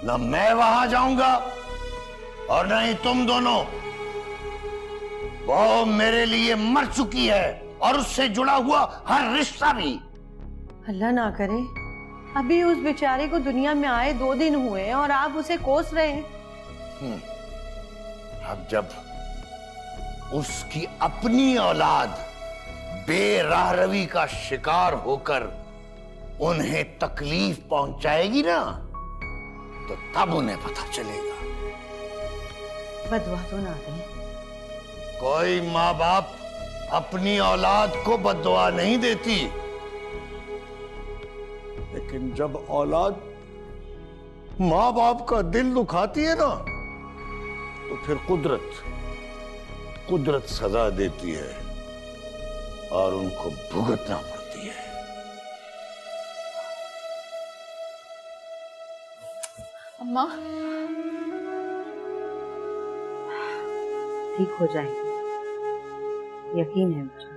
न मैं वहां जाऊंगा और न ही तुम दोनों। वो मेरे लिए मर चुकी है और उससे जुड़ा हुआ हर रिश्ता भी। अल्लाह ना करे, अभी उस बेचारे को दुनिया में आए 2 दिन हुए हैं और आप उसे कोस रहे हैं। अब जब उसकी अपनी औलाद बेराहरवी का शिकार होकर उन्हें तकलीफ पहुंचाएगी ना, तो तब उन्हें पता चलेगा। बदवा तो ना दे। कोई माँ बाप अपनी औलाद को बद्दुआ नहीं देती, लेकिन जब औलाद माँ बाप का दिल दुखाती है ना, तो फिर कुदरत सजा देती है और उनको भुगतना पड़ती है। अम्मा ठीक हो जाएगी, यकीन है मुझे।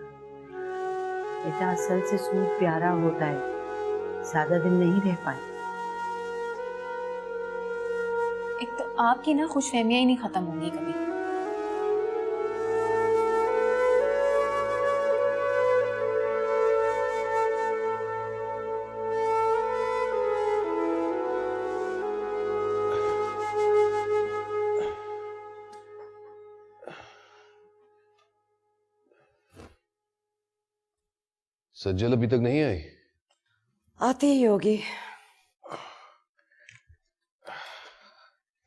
बेटा असल से सूद प्यारा होता है, ज्यादा दिन नहीं रह पाए। एक तो आपकी ना खुशफहमियां ही नहीं खत्म होंगी कभी। सज्जल अभी तक नहीं आई? आती ही होगी।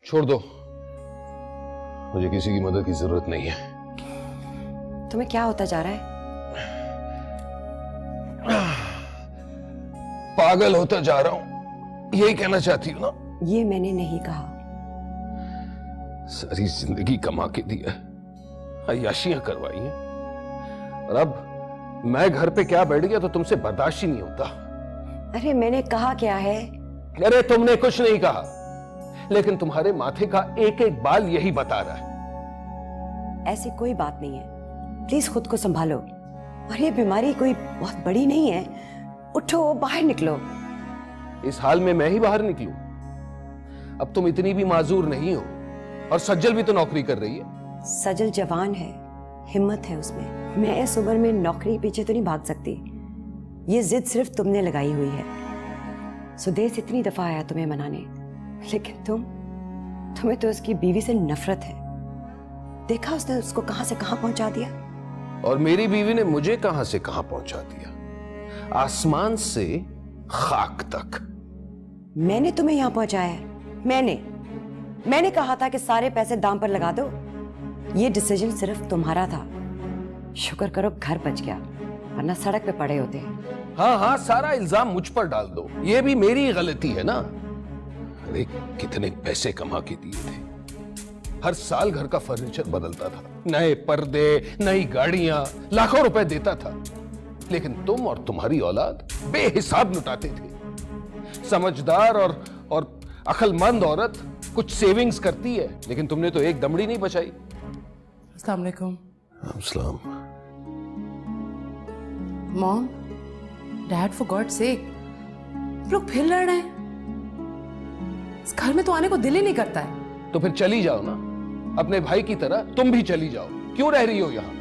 छोड़ दो, मुझे किसी की मदद की जरूरत नहीं है। तुम्हें क्या होता जा रहा है? पागल होता जा रहा हूं, यही कहना चाहती हूँ ना? ये मैंने नहीं कहा। सारी जिंदगी कमा के दी है, अय्याशियां करवाई हैं, और अब मैं घर पे क्या बैठ गया तो तुमसे बर्दाश्त ही नहीं होता। अरे मैंने कहा क्या है? अरे तुमने कुछ नहीं कहा, लेकिन तुम्हारे माथे का एक एक बाल यही बता रहा है। ऐसी कोई बात नहीं है, प्लीज खुद को संभालो। और ये बीमारी कोई बहुत बड़ी नहीं है, उठो बाहर निकलो। इस हाल में मैं ही बाहर निकलूं? अब तुम इतनी भी माजूर नहीं हो, और सज्जल भी तो नौकरी कर रही है। सजल जवान है, हिम्मत है उसमें। मैं इस उम्र में नौकरी पीछे तो नहीं भाग सकती। ये जिद सिर्फ तुमने लगाई हुई है। सुदेश इतनी दफा आया तुम्हें मनाने, लेकिन तुम्हें तो उसकी बीवी से नफरत है। देखा उसने उसको कहां से कहां पहुंचा दिया। और मेरी बीवी ने मुझे कहां से कहां पहुंचा दिया, आसमान से खाक तक। मैंने तुम्हें यहां पहुंचाया है। मैंने कहा था कि सारे पैसे दाम पर लगा दो। ये डिसीजन सिर्फ तुम्हारा था। शुक्र करो घर बच गया, वरना सड़क पे पड़े होते। हाँ, सारा इल्जाम मुझ पर डाल दो, ये भी मेरी गलती है ना। अरे कितने पैसे कमा के दिए थे, हर साल घर का फर्नीचर बदलता था, नए पर्दे, नई गाड़ियां, लाखों रुपए देता था। लेकिन तुम और तुम्हारी औलाद बेहिसाब लुटाते थे। समझदार और अक्लमंद औरत कुछ सेविंग्स करती है, लेकिन तुमने तो एक दमड़ी नहीं बचाई। अस्सलाम वालेकुम। अस्सलाम। Mom, dad, for God sake, लोग फिर लड़ रहे हैं। इस घर में तो आने को दिल ही नहीं करता है। तो फिर चली जाओ ना, अपने भाई की तरह तुम भी चली जाओ। क्यों रह रही हो यहां?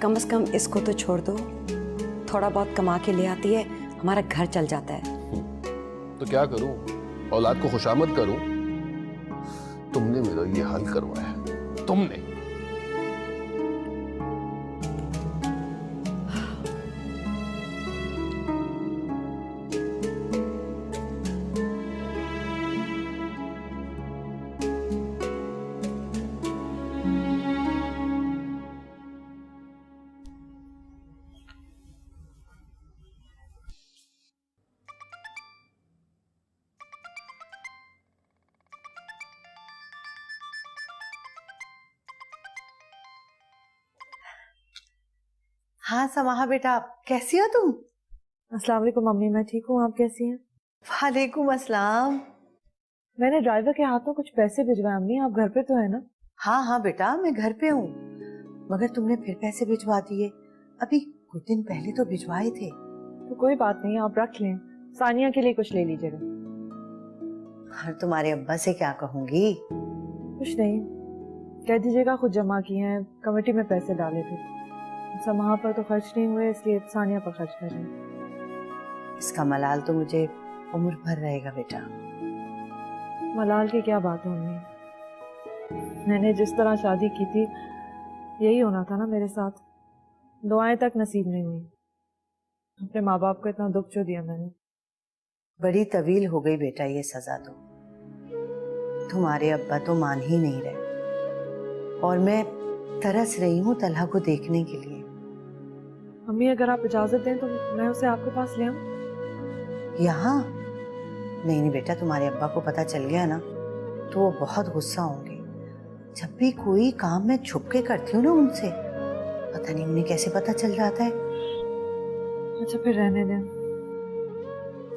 कम से कम इसको तो छोड़ दो, थोड़ा बहुत कमा के ले आती है, हमारा घर चल जाता है। तो क्या करूं, औलाद को खुशामद करूं? तुमने मेरा ये हाल करवाया, तुमने। हाँ समाहा बेटा, कैसी हो तुम? अस्सलाम वालेकुम मम्मी, मैं ठीक हूँ, आप कैसी हैं? वालेकुम अस्सलाम। मैंने ड्राइवर के हाथों कुछ पैसे भिजवाए अम्मी, आप घर पे तो है ना? हाँ हाँ बेटा, मैं घर पे हूँ, मगर तुमने फिर पैसे भिजवा दिए। अभी कुछ दिन पहले तो भिजवाए थे। तो कोई बात नहीं, आप रख लें। सानिया के लिए कुछ ले लीजिएगा। और तुम्हारे अब्बा से क्या कहूंगी? कुछ नहीं, कह दीजिएगा खुद जमा किए हैं, कमेटी में पैसे डाले थे। समाह पर तो खर्च नहीं हुए, इसलिए सानिया पर खर्च कर रहे हैं। इसका मलाल तो मुझे उम्र भर रहेगा बेटा। मलाल की क्या बात है मम्मी, मैंने जिस तरह शादी की थी यही होना था ना मेरे साथ। दुआएं तक नसीब नहीं हुई। अपने माँ बाप को इतना दुख जो दिया मैंने। बड़ी तवील हो गई बेटा ये सजा तो। तुम्हारे अब्बा तो मान ही नहीं रहे और मैं तरस रही हूँ तलहा को देखने के लिए। मम्मी अगर आप इजाजत दें तो मैं उसे आपके पास ले आऊं? यहाँ नहीं नहीं बेटा, तुम्हारे अब्बा को पता चल गया ना तो वो बहुत गुस्सा होंगे। जब भी कोई काम मैं छुप के करती हूँ ना उनसे, पता नहीं उन्हें कैसे पता चल जाता है। अच्छा फिर रहने दें।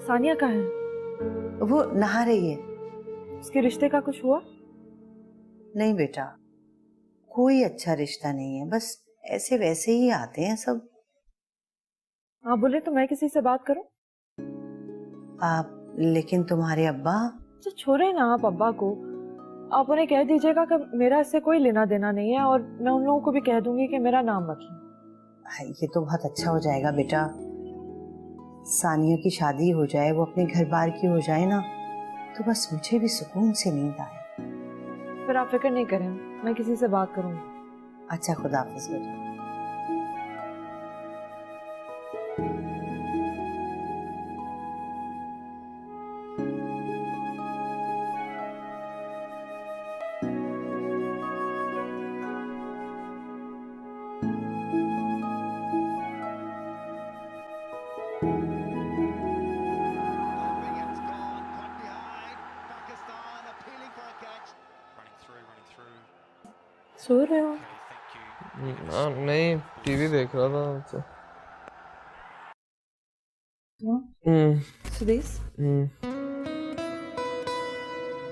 सानिया कहाँ है? वो नहा रही है। उसके रिश्ते का कुछ हुआ? नहीं बेटा, कोई अच्छा रिश्ता नहीं है, बस ऐसे वैसे ही आते हैं सब। आप बोले तो मैं किसी से बात करूं? आप लेकिन तुम्हारे अब्बा। तो छोड़े ना आप अब्बा को, आप उन्हें कह दीजिएगा कि मेरा इससे कोई लेना देना नहीं है, और मैं उन लोगों को भी कह दूंगी कि मेरा नाम मत लो। ये तो बहुत अच्छा हो जाएगा बेटा। सानिया की शादी हो जाए, वो अपने घर बार की हो जाए ना, तो बस मुझे भी सुकून से नींद आए। फिर आप फिक्र नहीं करें, मैं किसी से बात करूंगी। अच्छा, खुदा हाफिज बेटा। सो रहे हो? नहीं, टीवी देख रहा था तो। सुदेश?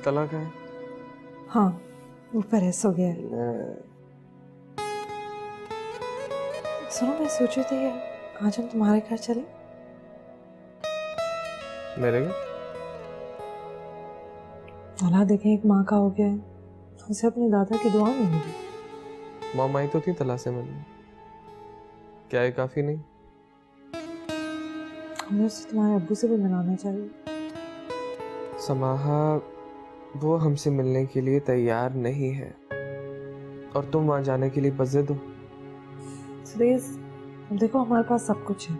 तला क्या है? हाँ, ऊपर है, सो गया है। सुनो, मैं सोच रही थी आज हम तुम्हारे घर चले। मेरे घर? तला देखें, एक माँ का हो गया है, उसे अपने दादा की दुआ नहीं मिली। मॉम आई तो थी तला से मिलने, क्या ये काफी नहीं? हमें उसे तुम्हारे अब्बू से भी मिलाना चाहिए। समाहा, वो हमसे मिलने के लिए तैयार नहीं है और तुम वहां जाने के लिए बस जिद हो। सुरेश, देखो हमारे पास सब कुछ है,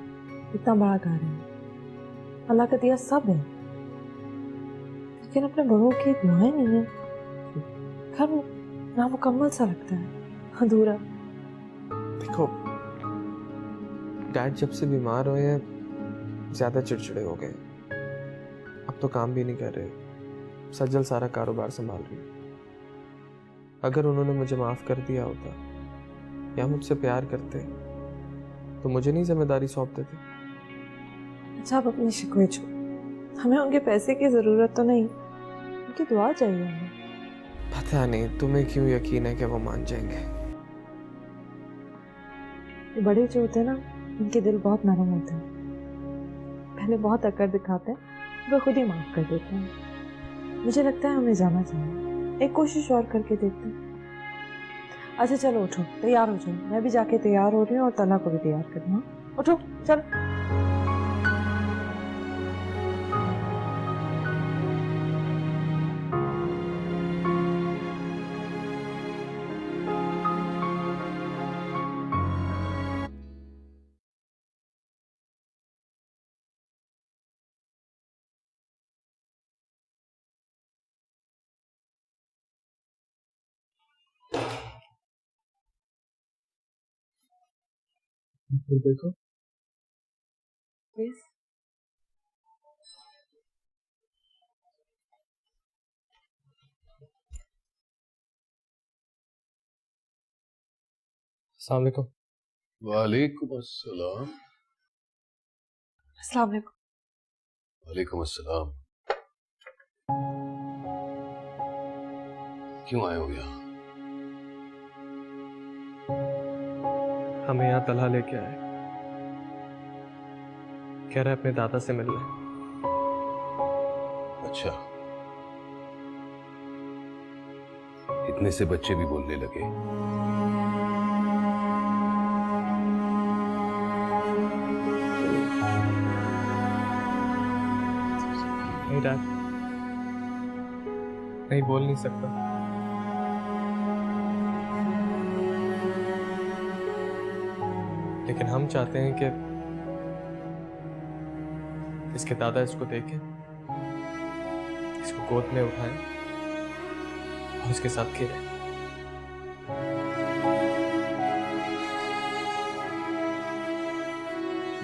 इतना बड़ा घर है, अल्लाह का दिया सब है, लेकिन अपने बड़ों की दुआएं नहीं है। घर नामुकम्मल सा लगता है, अधूरा। देखो, डैड जब से बीमार हुए हैं ज्यादा चिड़चिड़े हो गए। अब तो काम भी नहीं कर रहे, सज्जल सारा कारोबार संभाल रही। अगर उन्होंने मुझे माफ कर दिया होता या मुझसे प्यार करते तो मुझे नहीं जिम्मेदारी सौंप देते। अच्छा, आप अपनी शिकवे छोड़ो, हमें उनके पैसे की जरूरत तो नहीं, उनकी दुआ चाहिए हमें। पता नहीं तुम्हें क्यों यकीन है कि वो मान जाएंगे। ये बड़े जो होते हैं ना, उनके दिल बहुत नरम होते हैं, पहले बहुत अकड़ दिखाते हैं, वो खुद ही माफ कर देते हैं। मुझे लगता है हमें जाना चाहिए, एक कोशिश और करके देखते हैं। अच्छा चलो उठो, तैयार हो जाओ, मैं भी जाके तैयार हो रही हूँ और तला को भी तैयार कर दूँ। उठो चलो। देखो प्लीज। अस्सलाम वालेकुम। वालेकुम अस्सलाम। अस्सलाम वालेकुम। वालेकुम अस्सलाम। क्यों आए हो यहाँ? हमें यहाँ तलहा लेके आए, कह रहा है अपने दादा से मिलना है। अच्छा, इतने से बच्चे भी बोलने लगे। नहीं डैड, नहीं बोल नहीं सकता। लेकिन हम चाहते हैं कि इसके दादा इसको देखें, इसको गोद में उठाएं और उसके साथ खेलें।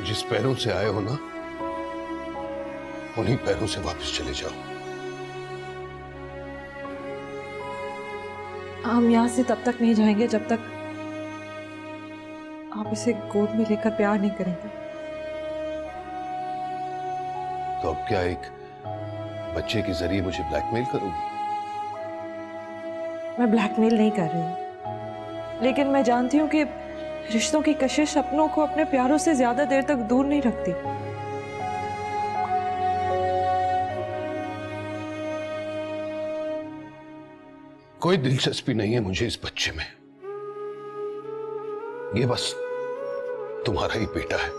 जिस पैरों से आए हो ना, उन्हीं पैरों से वापस चले जाओ। हम यहाँ से तब तक नहीं जाएंगे जब तक आप इसे गोद में लेकर प्यार नहीं करेंगे। तो अब क्या एक बच्चे के जरिए मुझे ब्लैकमेल करोगी? मैं ब्लैकमेल नहीं कर रही हूँ, लेकिन मैं जानती हूँ कि रिश्तों की कशिश अपनों को अपने प्यारों से ज्यादा देर तक दूर नहीं रखती। कोई दिलचस्पी नहीं है मुझे इस बच्चे में। ये बस तुम्हारा ही बेटा है।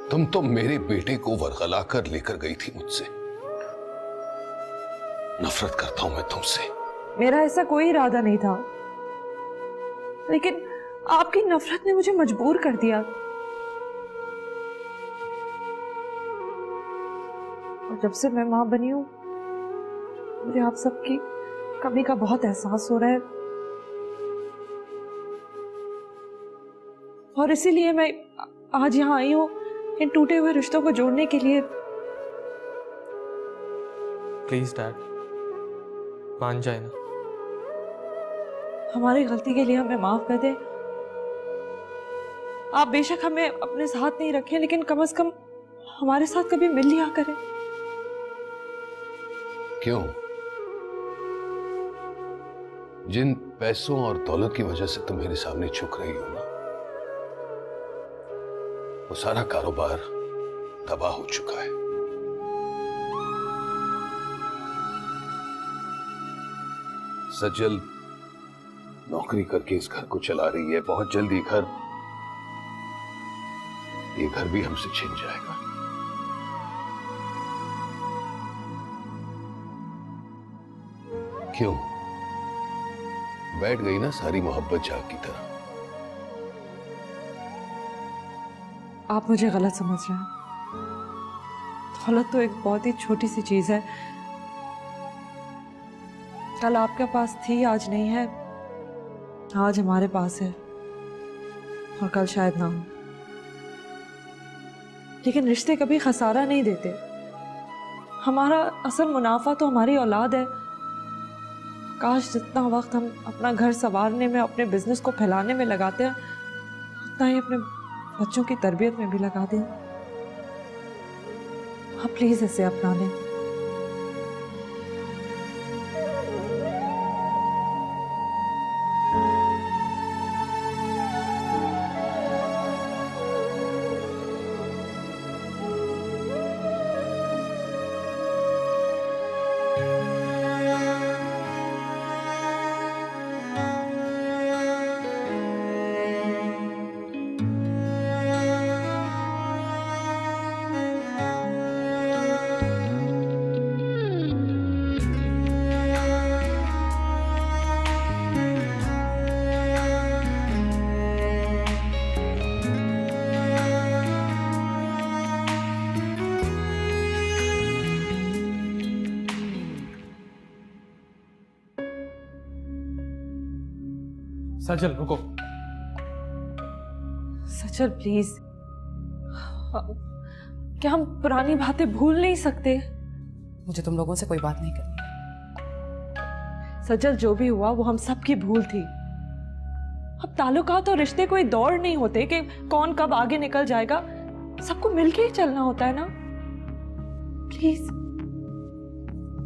तुम तो मेरे बेटे को वरगला कर लेकर गई थी मुझसे। नफरत करता हूं मैं तुमसे। मेरा ऐसा कोई इरादा नहीं था, लेकिन आपकी नफरत ने मुझे मजबूर कर दिया। और जब से मैं मां बनी हूं, मुझे आप सबकी कमी का बहुत एहसास हो रहा है। और इसीलिए मैं आज यहाँ आई हूँ, इन टूटे हुए रिश्तों को जोड़ने के लिए। प्लीज डैड, मान जाए ना। हमारी गलती के लिए हमें माफ कर दें। आप बेशक हमें अपने साथ नहीं रखें, लेकिन कम से कम हमारे साथ कभी मिल लिया करें। क्यों? जिन पैसों और दौलत की वजह से तुम मेरे सामने झुक रही हो ना, वो सारा कारोबार तबाह हो चुका है। सज्जल नौकरी करके इस घर को चला रही है। बहुत जल्दी ये घर भी हमसे छिन जाएगा। क्यों? बैठ गई ना सारी मोहब्बत जाग की तरह। आप मुझे गलत समझ रहे हैं। दौलत तो एक बहुत ही छोटी सी चीज है। कल आपके पास थी, आज नहीं है। आज हमारे पास है और कल शायद ना हो। लेकिन रिश्ते कभी खसारा नहीं देते। हमारा असल मुनाफा तो हमारी औलाद है। काश जितना वक्त हम अपना घर संवारने में, अपने बिजनेस को फैलाने में लगाते हैं, उतना ही अपने बच्चों की तरबियत में भी लगा दें। आप प्लीज इसे अपना लें। सजल रुको। सचल प्लीज, क्या हम पुरानी बातें भूल नहीं सकते? मुझे तुम लोगों से कोई बात नहीं करनी। सजल, जो भी हुआ वो हम सबकी भूल थी। अब ताल्लुकात और रिश्ते कोई दौड़ नहीं होते कि कौन कब आगे निकल जाएगा। सबको मिलके ही चलना होता है ना। प्लीज।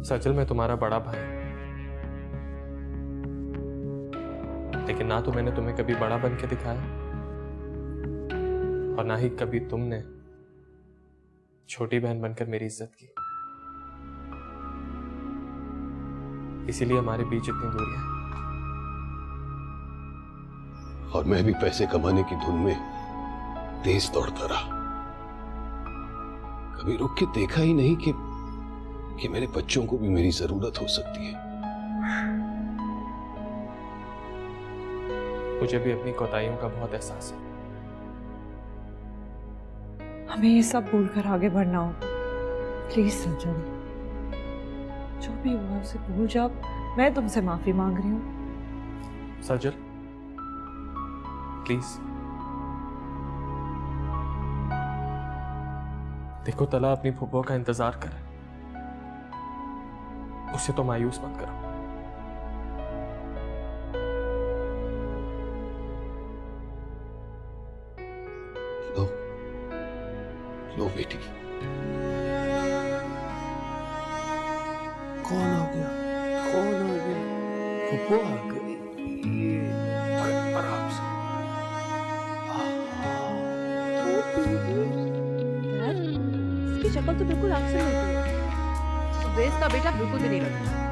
सजल, मैं तुम्हारा बड़ा भाई, लेकिन ना तो मैंने तुम्हें कभी बड़ा बन के दिखाया और ना ही कभी तुमने छोटी बहन बनकर मेरी इज्जत की, इसीलिए हमारे बीच इतनी दूरियां हैं। और मैं भी पैसे कमाने की धुन में तेज दौड़ता रहा, कभी रुक के देखा ही नहीं कि मेरे बच्चों को भी मेरी जरूरत हो सकती है। मुझे भी अपनी कोताहियों का बहुत एहसास है। हमें ये सब भूलकर आगे बढ़ना होगा। प्लीज सजल, जो भी हुआ उसे भूल जाओ। मैं तुमसे माफी मांग रही हूँ। सजल प्लीज। देखो तला अपनी फूफो का इंतजार कर, उसे तो मायूस मत करो। लो बेटी। कौन आ गया? कौन आ गया? फुप्पो आ गई। आराम से। इसकी शक्ल तो बिल्कुल आपसे मिलती है। सुदेश का बेटा बिल्कुल भी नहीं लगता।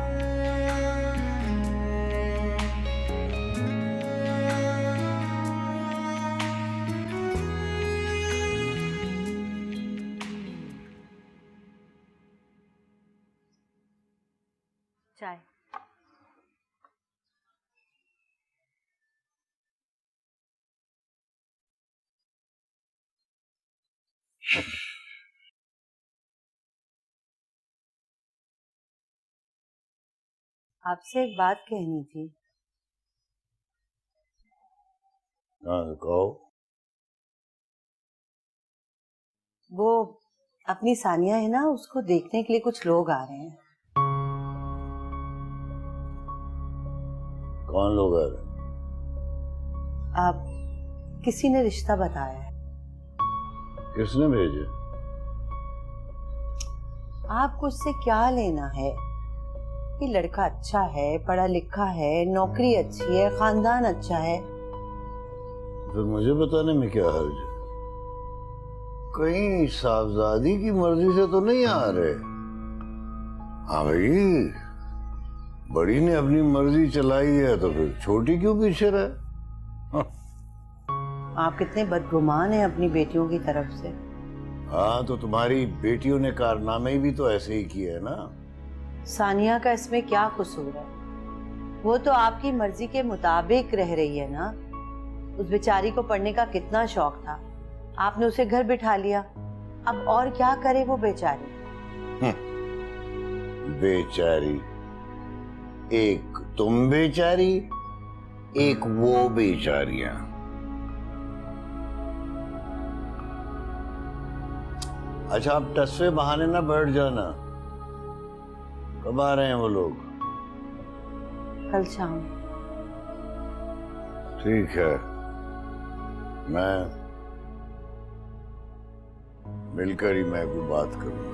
चाय। आपसे एक बात कहनी थी। हाँ कहो। वो अपनी सानिया है ना, उसको देखने के लिए कुछ लोग आ रहे हैं। कौन लोग आ रहे हैं? आप किसी ने रिश्ता बताया है। किसने भेजे? आपको उससे क्या लेना है? ये लड़का अच्छा है, पढ़ा लिखा है, नौकरी अच्छी है, खानदान अच्छा है। फिर मुझे बताने में क्या हर्ज है? कहीं साहबजादी की मर्जी से तो नहीं आ रहे? हाँ भाई, बड़ी ने अपनी मर्जी चलाई है तो फिर छोटी क्यों पीछे रहे? हाँ। आप कितने बदगुमान हैं अपनी बेटियों की तरफ से। हाँ तो तुम्हारी बेटियों ने कारनामे भी तो ऐसे ही किए है ना। सानिया का इसमें क्या कसूर है? वो तो आपकी मर्जी के मुताबिक रह रही है ना। उस बेचारी को पढ़ने का कितना शौक था, आपने उसे घर बिठा लिया। अब और क्या करे वो बेचारी। बेचारी? एक तुम बेचारी, एक वो बेचारियां। अच्छा आप टस्से बहाने ना बैठ जाना। कब आ रहे हैं वो लोग? कल शाम। ठीक है, मैं मिलकर ही मैं कोई बात करूंगा।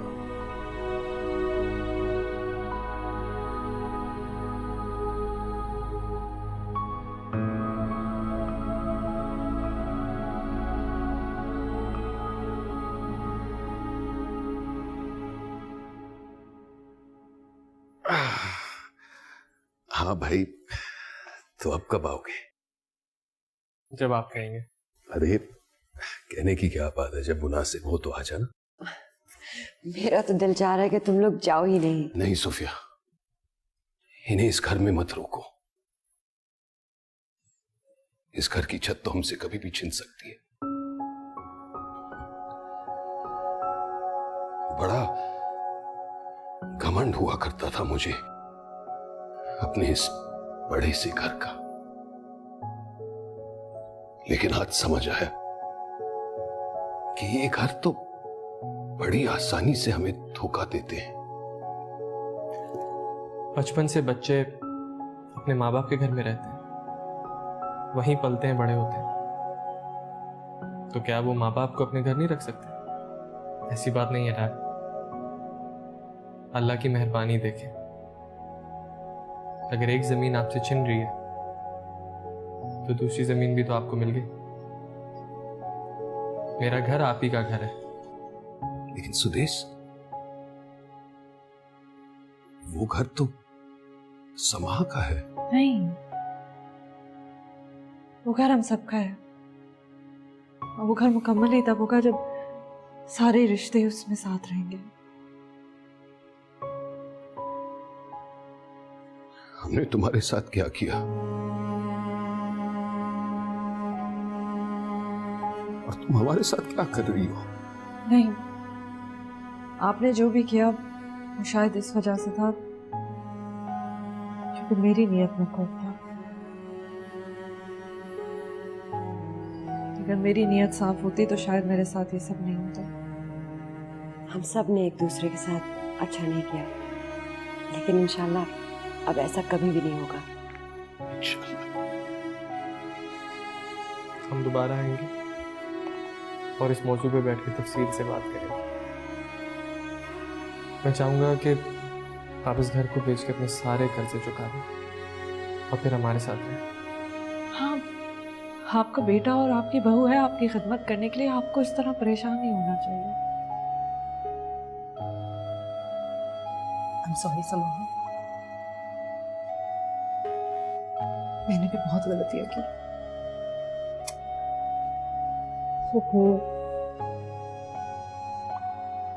हाँ भाई, तो अब कब आओगे? जब आप कहेंगे। अरे कहने की क्या बात है, जब मुनासिब हो तो आ जाना। मेरा तो दिल चाह रहा है कि तुम लोग जाओ ही नहीं। नहीं सोफिया, इन्हें इस घर में मत रोको। इस घर की छत तो हमसे कभी भी छिन सकती है। बड़ा घमंड हुआ करता था मुझे अपने इस बड़े से घर का, लेकिन आज समझ आया कि ये घर तो बड़ी आसानी से हमें धोखा देते हैं। बचपन से बच्चे अपने माँ बाप के घर में रहते हैं, वहीं पलते हैं, बड़े होते हैं, तो क्या वो माँ बाप को अपने घर नहीं रख सकते? ऐसी बात नहीं है डैड। अल्लाह की मेहरबानी देखें, अगर एक जमीन आपसे छिन रही है तो दूसरी जमीन भी तो आपको मिल गई। मेरा घर आप ही का घर है, लेकिन सुदेश, वो घर तो समा का है। नहीं, वो घर हम सबका है। और वो घर मुकम्मल ही तब होगा जब सारे रिश्ते उसमें साथ रहेंगे। हमने तुम्हारे साथ क्या किया और तुम हमारे साथ क्या कर रही हो? नहीं, आपने जो भी किया वो शायद इस वजह से था क्योंकि मेरी नीयत में खोट था। अगर मेरी नीयत साफ होती तो शायद मेरे साथ ये सब नहीं होता। हम सब ने एक दूसरे के साथ अच्छा नहीं किया, लेकिन इंशाल्लाह अब ऐसा कभी भी नहीं होगा। हम दोबारा आएंगे और इस मौजू पे बैठ के तफसील से बात करेंगे। मैं चाहूंगा कि आप इस घर को बेच के अपने सारे कर्जे चुका दें और फिर हमारे साथ रहें। हाँ, आपका बेटा और आपकी बहू है, आपकी खिदमत करने के लिए आपको इस तरह परेशान नहीं होना चाहिए। I'm sorry समा, मैंने भी बहुत गलतियां की। ओहो,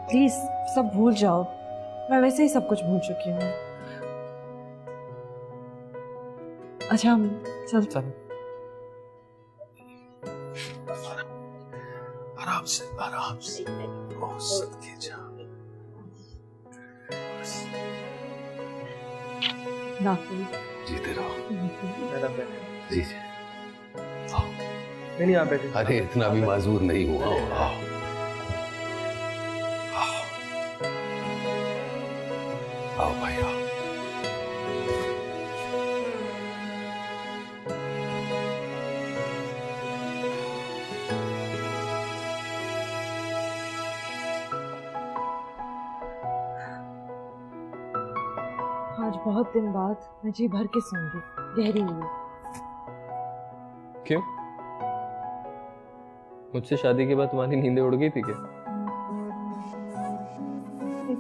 प्लीज सब भूल जाओ। मैं वैसे ही सब कुछ भूल चुकी हूँ। अच्छा, हम चल। आराम से, आराम से। बहुत सदके जा। जीते रहो। जी जी। आओ। नहीं, आप बैठे। अरे इतना भी माजूर नहीं हुआ। आओ। आओ भाई आओ। आज बहुत दिन बाद मैं जी भर के सोऊंगी, गहरी नींद। क्यों? मुझसे शादी के बाद तुम्हारी नींदें उड़ गई थी क्या?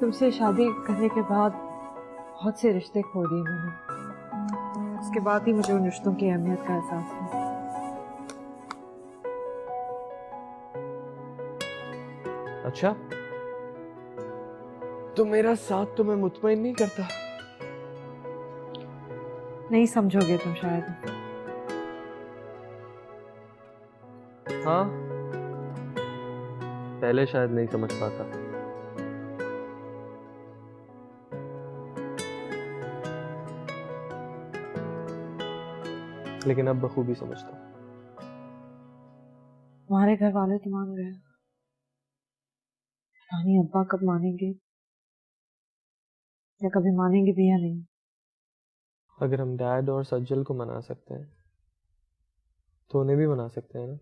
तुमसे शादी करने के बाद बहुत से रिश्ते खो दिए मैंने। उसके बाद ही मुझे उन रिश्तों की अहमियत का एहसास हुआ। अच्छा, तो मेरा साथ तुम्हें मुतमईन नहीं करता? नहीं समझोगे तुम शायद। हाँ, पहले शायद नहीं समझ पाता, लेकिन अब बखूबी समझता हूँ। तुम्हारे घर वाले तो मान गए, रानी अब्बा कब मानेंगे, या कभी मानेंगे भी या नहीं। अगर हम डैड और सज्जल को मना सकते हैं तो उन्हें भी मना सकते हैं ना।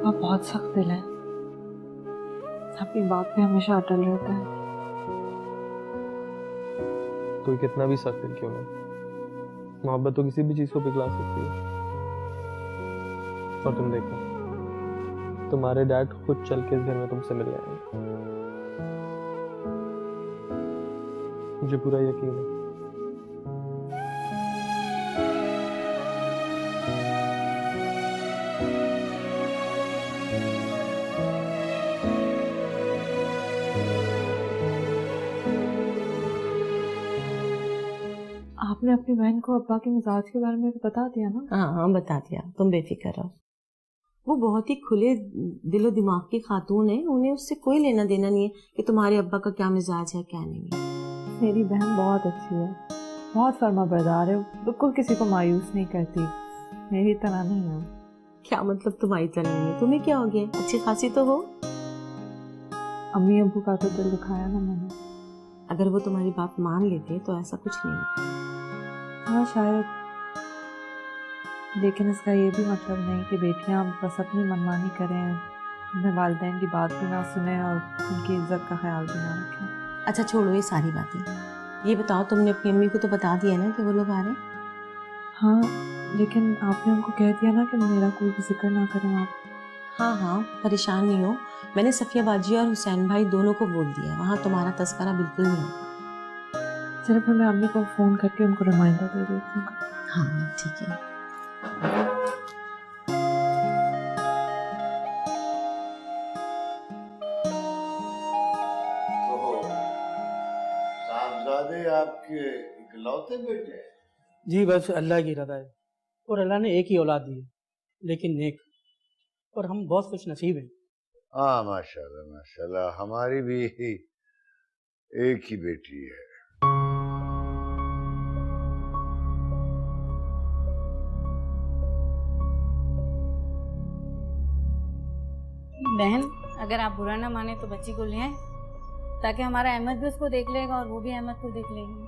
आप बहुत सख्त दिल है, अपनी बात पे हमेशा अटल रहता है। कोई कितना भी सख्त दिल क्यों ना, मोहब्बत तो किसी भी चीज को पिघला सकती है। और तुम देखो, तुम्हारे डैड खुद चल के इस घर में तुमसे मिल आएंगे, मुझे पूरा यकीन है। आपने अपनी बहन को अब्बा के मिजाज के बारे में बता दिया ना? हाँ हाँ बता दिया, तुम बेफिक्र रहो। वो बहुत ही खुले दिलो दिमाग की खातून है, उन्हें उससे कोई लेना देना नहीं है कि तुम्हारे अब्बा का क्या मिजाज है क्या नहीं है। मेरी बहन बहुत अच्छी है, बहुत फर्माबरदार है, बिल्कुल किसी को मायूस नहीं करती, मेरी तरह नहीं है। क्या मतलब तुम्हारी तरह नहीं है? तुम्हें क्या हो गया? अच्छी खासी तो हो। अम्मी अब्बू का तो दिल दुखाया ना मैंने। अगर वो तुम्हारी बात मान लेते तो ऐसा कुछ नहीं होता। हाँ शायद, लेकिन इसका ये भी मतलब नहीं कि बेटियां बस अपनी मनमानी करें, अपने वालिदैन की बात भी ना सुने और उनकी इज्जत का ख्याल भी ना रखें। अच्छा छोड़ो ये सारी बातें, ये बताओ तुमने अपनी अम्मी को तो बता दिया ना कि वो लोग आ रहे हैं? हाँ, लेकिन आपने उनको कह दिया ना कि मेरा कोई भी जिक्र ना करें आप। हाँ हाँ, परेशान नहीं हो। मैंने सफिया बाजी और हुसैन भाई दोनों को बोल दिया, वहाँ तुम्हारा तस्करा बिल्कुल नहीं होगा। सिर्फ मैं अम्मी को फोन करके उनको रिमाइंडर दे देती हूँ। हाँ ठीक है। साहबजादे आपके इकलौते बेटे हैं? जी बस अल्लाह की रज़ा है, और अल्लाह ने एक ही औलाद दी है, लेकिन नेक, और हम बहुत खुश नसीब हैं। हाँ माशाल्लाह माशाल्लाह, हमारी भी एक ही बेटी है। बहन, अगर आप बुरा ना माने तो बच्ची को ले आए, ताकि हमारा अहमद भी उसको देख लेगा और वो भी अहमद को देख लेगी।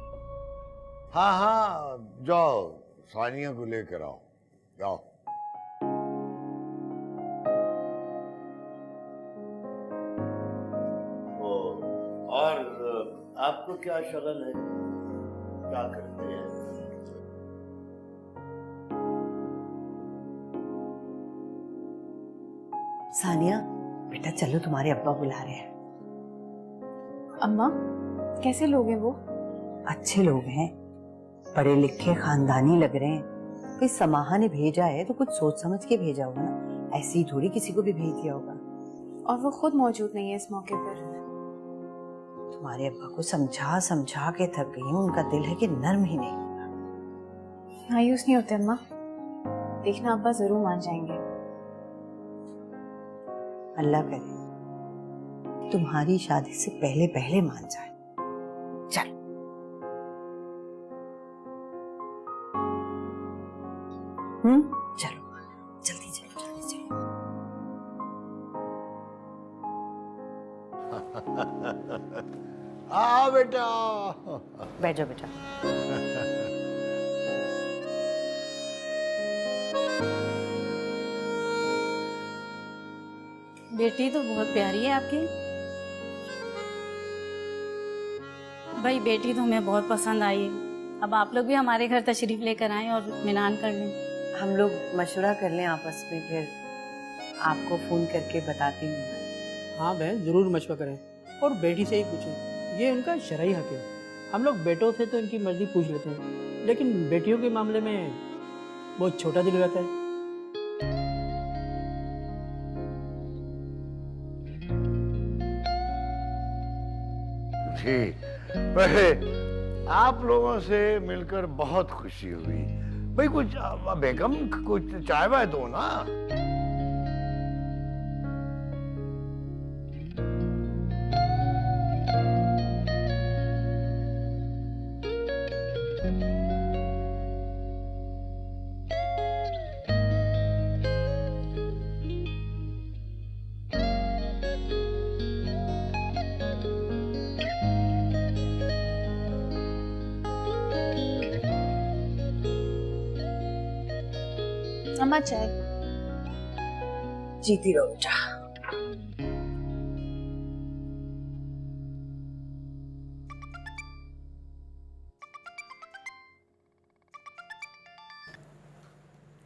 हाँ हाँ, जाओ सानिया को लेकर आओ, जाओ। और आपको क्या शगल है, क्या करते हैं? सानिया बेटा चलो, तुम्हारे अब्बा बुला रहे हैं। अम्मा, कैसे लोग हैं वो? अच्छे लोग हैं, पढ़े लिखे खानदानी लग रहे हैं। भाई समाहा ने भेजा है तो कुछ सोच समझ के भेजा होगा ना, ऐसे ही थोड़ी किसी को भी भेज दिया होगा। और वो खुद मौजूद नहीं है इस मौके पर। तुम्हारे अब्बा को समझा समझा के थक गई हूँ, उनका दिल है कि नर्म ही नहीं होगा। मायूस नहीं होते अम्मा, देखना अब्बा जरूर मान जाएंगे। अल्लाह करे तुम्हारी शादी से पहले पहले मान जाए। चल चलो जल्दी चलो जल्दी चलो। आओ बेटा, बैठ जाओ बेटा। बेटी तो बहुत प्यारी है आपकी। भाई बेटी तो हमें बहुत पसंद आई है। अब आप लोग भी हमारे घर तशरीफ लेकर आएं और इत्मीनान कर लें। हम लोग मशवरा कर लें आपस में, फिर आपको फोन करके बताती हूँ। हाँ बहन, जरूर मशवरा करें और बेटी से ही पूछें, ये उनका शरई हक है। हम लोग बेटों से तो इनकी मर्जी पूछ लेते हैं, लेकिन बेटियों के मामले में बहुत छोटा दिल रहता है। जी, वैसे आप लोगों से मिलकर बहुत खुशी हुई। भाई कुछ बेगम कुछ चाय वाय दो ना। अम्मा चाय। जीती रहो बेटा।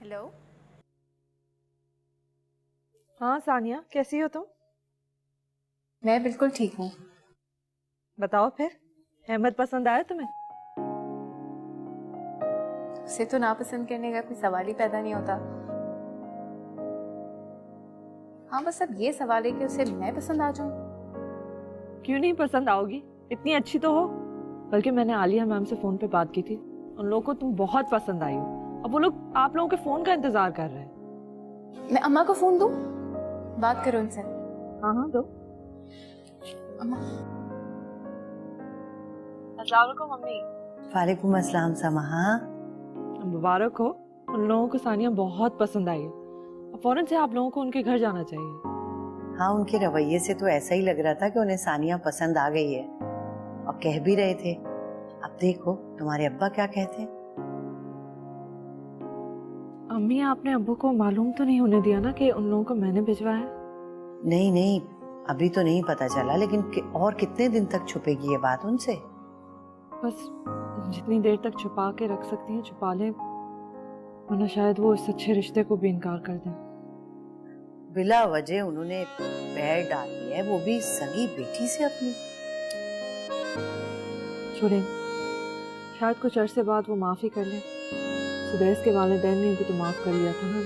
हेलो। हाँ सानिया, कैसी हो तुम? मैं बिल्कुल ठीक हूँ। बताओ फिर, अहमद पसंद आया तुम्हें? उसे तो नापसंद करने का कोई सवाल ही पैदा नहीं होता। हाँ बस अब ये सवाल है कि उसे मैं पसंद आ जाऊं। क्यों नहीं पसंद आओगी, इतनी अच्छी तो हो। बल्कि मैंने आलिया मैम से फोन पे बात की थी, उन लोगों को तुम बहुत पसंद आई हो। अब वो लोग आप लोगों के फोन का इंतजार कर रहे हैं। मैं अम्मा को फोन दूं, बात करो उनसे। हाँ हाँ दो। अम्मा। अस्सलाम वालेकुम मम्मी। वालेकुम अस्सलाम समाहा। मुबारक हो, उन लोगों को सानिया बहुत पसंद आई है। अब फौरन से आप लोगों को उनके घर जाना चाहिए। हाँ, उनके रवैये से तो ऐसा ही लग रहा था कि उन्हें सानिया पसंद आ गई है, और कह भी रहे थे। अब देखो तुम्हारे अब्बा क्या कहते हैं। अम्मी, आपने अब्बू को मालूम तो नहीं होने दिया ना कि उन लोगों को मैंने भिजवाया? नहीं नहीं, अभी तो नहीं पता चला, लेकिन और कितने दिन तक छुपेगी ये बात उनसे? बस जितनी देर तक छुपा के रख सकती हैं छुपा लें, वरना शायद वो इस अच्छे रिश्ते को भी इनकार कर दें। बिला वजह उन्होंने पैर डाल दिया है, वो भी सगी बेटी से अपनी। छोड़े, शायद कुछ अरसे बाद वो माफी कर ले। सुदेश के वालिदैन ने भी तो माफ कर लिया था ना।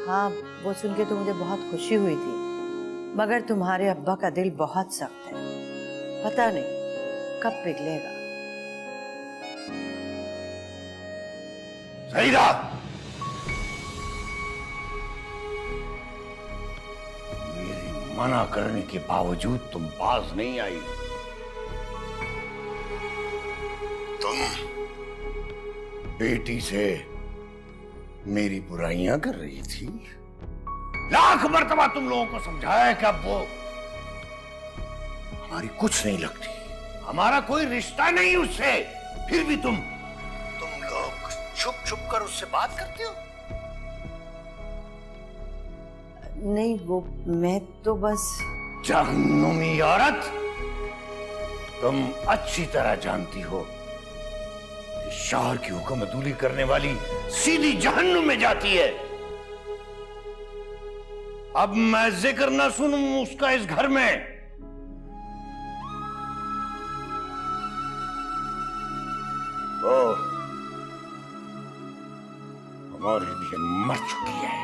हाँ, वो सुन के तो मुझे बहुत खुशी हुई थी, मगर तुम्हारे अब्बा का दिल बहुत सख्त है, पता नहीं कब पिघलेगा। सईदा, मेरी मना करने के बावजूद तुम बाज नहीं आई। तुम बेटी से मेरी बुराइयां कर रही थी। लाख मर्तबा तुम लोगों को समझाया कि अब वो हमारी कुछ नहीं लगती, हमारा कोई रिश्ता नहीं उससे, फिर भी तुम लोग छुप छुप कर उससे बात करते हो। नहीं, वो मैं तो बस। जहन्नुमी औरत, तुम अच्छी तरह जानती हो शौहर की हुक्म अदूली करने वाली सीधी जहन्नुम में जाती है। अब मैं जिक्र न सुनूं उसका इस घर में। वो हमारे लिए मर चुकी है।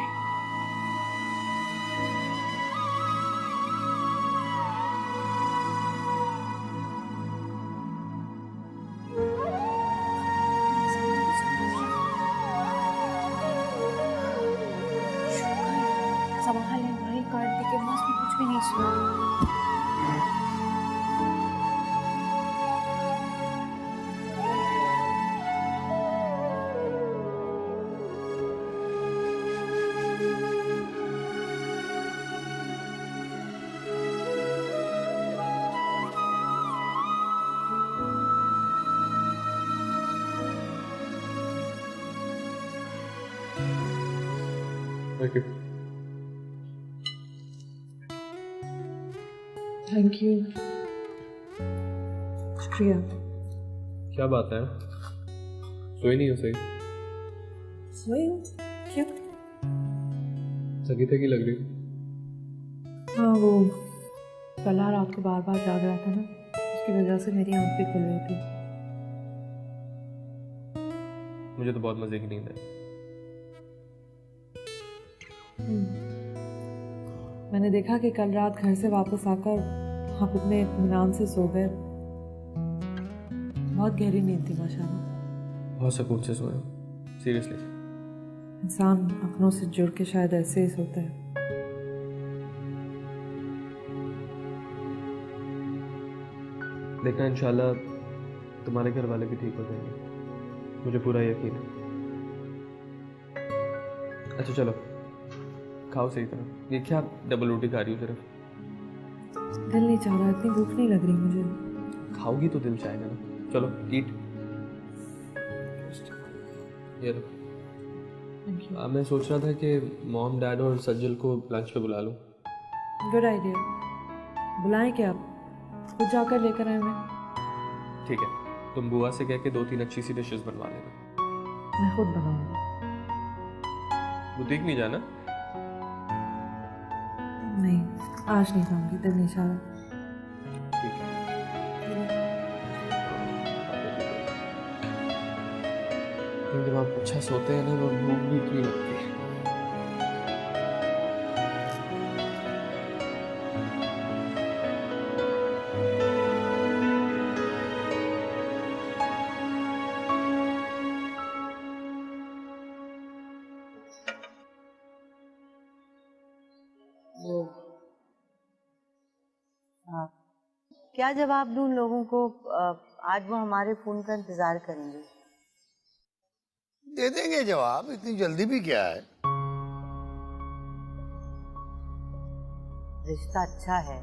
संभाल ले भाई, कार्तिक के पास भी कुछ भी नहीं सुना। Thank you. Thank you. शुक्रिया। क्या बात है, सोई नहीं हो? सही सोई हूँ? क्यों? थकी थकी लग रही। हाँ, वो कल रात को बार बार जाग रहा था ना, उसकी वजह से मेरी आंख भी खुल रही थी। मुझे तो बहुत मजे की नींद है। मैंने देखा कि कल रात घर से वापस आकर आप इतने इत्मीनान से सो गए। बहुत गहरी नींद थी माशाल्लाह। बहुत सुकून से सोया, सीरियसली। इंसान अपनों से जुड़ के शायद ऐसे ही सोता है। देखना, इंशाल्लाह तुम्हारे घर वाले भी ठीक हो जाएंगे, मुझे पूरा यकीन है। अच्छा चलो, खाओ सही तरह। ये क्या डबल रोटी खा रही हो? सिर्फ दिल नहीं चाह रहा, इतनी भूख नहीं लग रही मुझे। खाओगी तो दिल चाहेगा ना। चलो ईट। ये लो। मैं सोच रहा था कि मॉम, डैड और सज्जल को लंच पे बुला लूं। Good idea. बुलाएं क्या? आप खुद जाकर लेकर आए मैं। ठीक है, तुम बुआ से कह के 2-3 अच्छी सी डिशेस बनवा लेना। मैं खुद बनाऊंगा। बुटीक नहीं जाना? नहीं, आज नहीं खाऊंगी, दिल नहीं चाह रहा। ठीक है। जब आप अच्छा सोते हैं ना तो भूख भी इतनी लगती है। क्या जवाब दूं उन लोगों को? आज वो हमारे फोन का इंतजार करेंगे। दे देंगे जवाब, इतनी जल्दी भी क्या है। रिश्ता अच्छा है,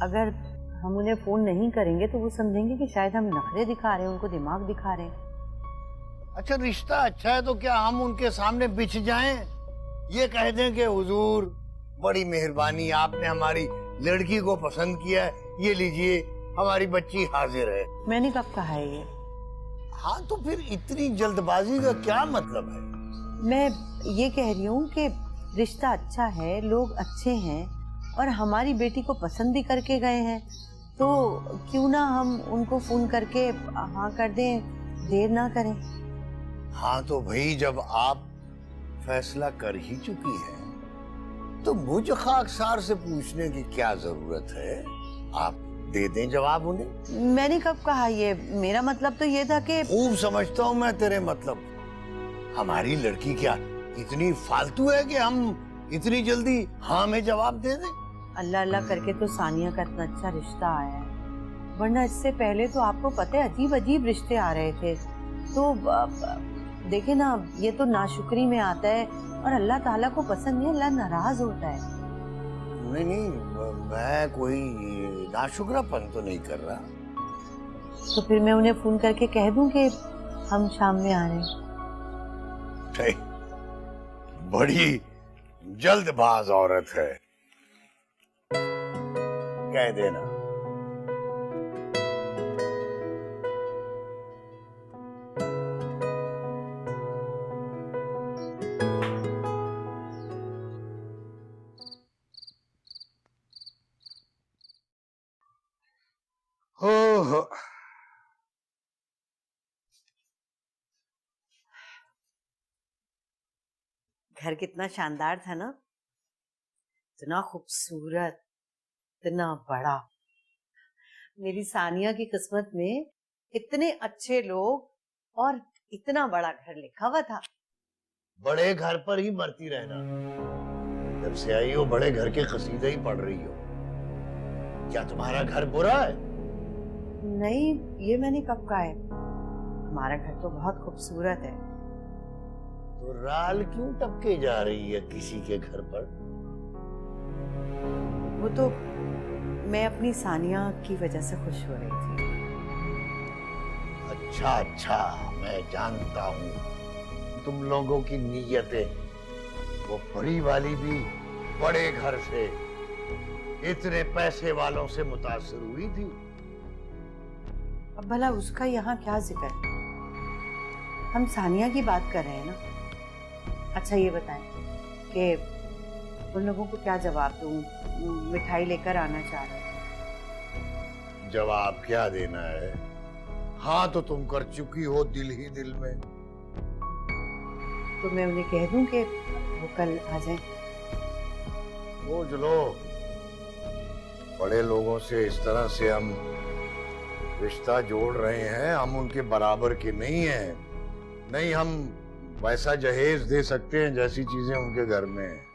अगर हम उन्हें फोन नहीं करेंगे तो वो समझेंगे कि शायद हम नखरे दिखा रहे हैं, उनको दिमाग दिखा रहे हैं। अच्छा, रिश्ता अच्छा है तो क्या हम उनके सामने बिछ जाएं? ये कह दें कि हुजूर बड़ी मेहरबानी, आपने हमारी लड़की को पसंद किया है, ये लीजिए हमारी बच्ची हाजिर है। मैंने कब कहा है ये? हाँ, तो फिर इतनी जल्दबाजी का क्या मतलब है? मैं ये कह रही हूँ कि रिश्ता अच्छा है, लोग अच्छे हैं और हमारी बेटी को पसंद भी करके गए हैं, तो क्यों ना हम उनको फोन करके हाँ कर दें, देर ना करें। हाँ तो भाई जब आप फैसला कर ही चुकी है तो मुझ खाकसार से पूछने की क्या जरूरत है। आप दे दें जवाब उन्हें। मैंने कब कहा ये, मेरा मतलब तो ये था कि खूब समझता हूँ मैं तेरे मतलब। हमारी लड़की क्या इतनी फालतू है कि हम इतनी जल्दी हाँ में जवाब दे दें? अल्लाह अल्लाह करके तो सानिया का इतना अच्छा रिश्ता आया है, वरना इससे पहले तो आपको पता है अजीब अजीब रिश्ते आ रहे थे। तो देखे ना, ये तो नाशुक्री में आता है और अल्लाह ताला को पसंद नहीं, अल्लाह नाराज होता है। नहीं नहीं, मैं कोई नाशुक्रापन तो नहीं कर रहा। तो फिर मैं उन्हें फोन करके कह दूं कि हम शाम में आ रहे हैं। बड़ी जल्दबाज औरत है, कह देना। हो घर कितना शानदार था ना, इतना खूबसूरत, इतना बड़ा। मेरी सानिया की किस्मत में इतने अच्छे लोग और इतना बड़ा घर लिखा हुआ था। बड़े घर पर ही मरती रहना, जब से आई हो बड़े घर के कसीदे ही पढ़ रही हो। क्या तुम्हारा घर बुरा है? नहीं, ये मैंने कब कहा है, हमारा घर तो बहुत खूबसूरत है। तो राल क्यों टपके जा रही है किसी के घर पर? वो तो मैं अपनी सानिया की वजह से खुश हो रही थी। अच्छा अच्छा, मैं जानता हूँ तुम लोगों की नीयतें। वो बड़ी वाली भी बड़े घर से, इतने पैसे वालों से मुतासिर हुई थी। अब भला उसका यहाँ क्या जिक्र है? हम सानिया की बात कर रहे हैं ना। अच्छा ये बताएं कि उन लोगों को क्या जवाब दूं? मिठाई लेकर आना चाह रहे हैं। जवाब क्या देना है? हाँ तो तुम कर चुकी हो दिल ही दिल में। तो मैं उन्हें कह दूं कि वो कल आ जाएं। सोच लो, बड़े लोगों से इस तरह से हम रिश्ता जोड़ रहे हैं, हम उनके बराबर के नहीं हैं। नहीं हम वैसा जहेज दे सकते हैं जैसी चीजें उनके घर में हैं।